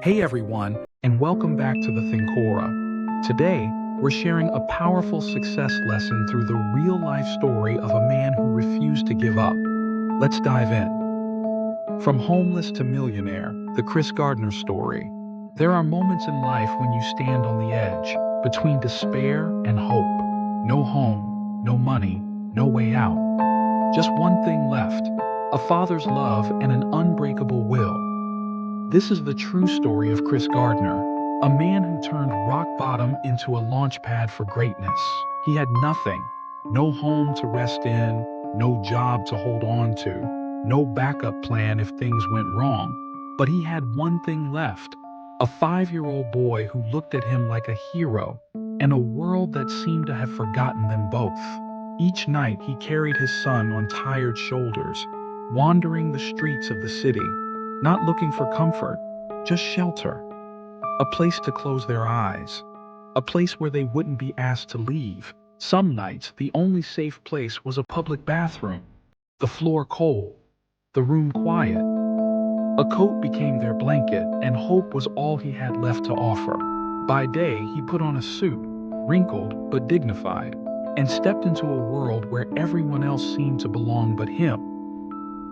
Hey everyone, and welcome back to the Thinkora. Today, we're sharing a powerful success lesson through the real-life story of a man who refused to give up. Let's dive in. From homeless to millionaire, the Chris Gardner story. There are moments in life when you stand on the edge, between despair and hope. No home, no money, no way out. Just one thing left, a father's love and an unbreakable will. This is the true story of Chris Gardner, a man who turned rock bottom into a launch pad for greatness. He had nothing, no home to rest in, no job to hold on to, no backup plan if things went wrong. But he had one thing left, a 5-year-old boy who looked at him like a hero, and a world that seemed to have forgotten them both. Each night he carried his son on tired shoulders, wandering the streets of the city, not looking for comfort, just shelter. A place to close their eyes. A place where they wouldn't be asked to leave. Some nights, the only safe place was a public bathroom. The floor cold, the room quiet. A coat became their blanket, and hope was all he had left to offer. By day, he put on a suit, wrinkled but dignified, and stepped into a world where everyone else seemed to belong but him.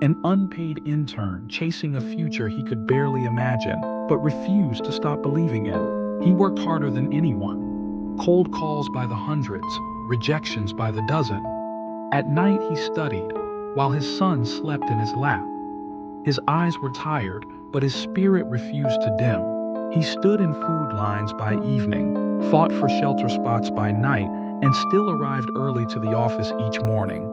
An unpaid intern chasing a future he could barely imagine, but refused to stop believing in. He worked harder than anyone. Cold calls by the hundreds, rejections by the dozen. At night he studied, while his son slept in his lap. His eyes were tired, but his spirit refused to dim. He stood in food lines by evening, fought for shelter spots by night, and still arrived early to the office each morning.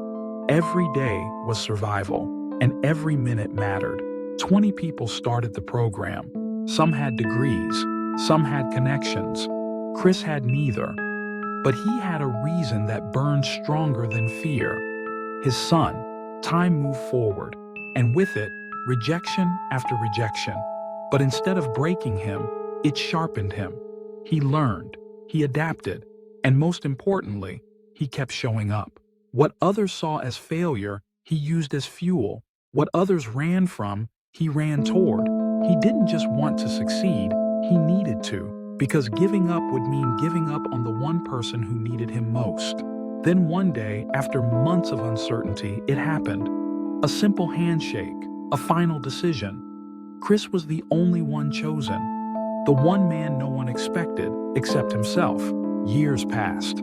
Every day was survival. And every minute mattered. 20 people started the program. Some had degrees, some had connections. Chris had neither. But he had a reason that burned stronger than fear. His son. Time moved forward, and with it, rejection after rejection. But instead of breaking him, it sharpened him. He learned, he adapted, and most importantly, he kept showing up. What others saw as failure, he used as fuel. What others ran from, he ran toward. He didn't just want to succeed, he needed to, because giving up would mean giving up on the one person who needed him most. Then one day, after months of uncertainty, it happened. A simple handshake, a final decision. Chris was the only one chosen. The one man no one expected, except himself. Years passed.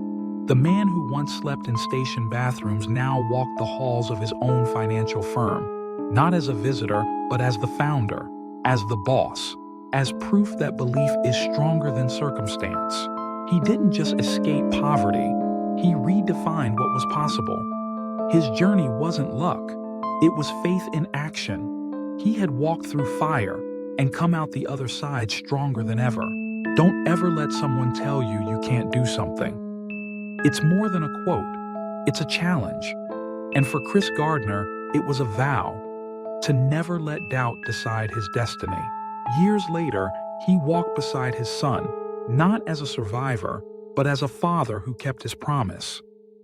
The man who once slept in station bathrooms now walked the halls of his own financial firm. Not as a visitor, but as the founder, as the boss, as proof that belief is stronger than circumstance. He didn't just escape poverty, he redefined what was possible. His journey wasn't luck, it was faith in action. He had walked through fire and come out the other side stronger than ever. Don't ever let someone tell you you can't do something. It's more than a quote, it's a challenge. And for Chris Gardner, it was a vow. To never let doubt decide his destiny. Years later, he walked beside his son, not as a survivor, but as a father who kept his promise.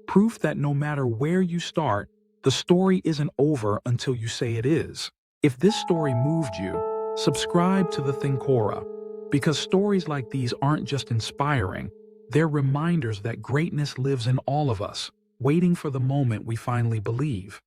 Proof that no matter where you start, the story isn't over until you say it is. If this story moved you, subscribe to the Thinkora, because stories like these aren't just inspiring, they're reminders that greatness lives in all of us, waiting for the moment we finally believe.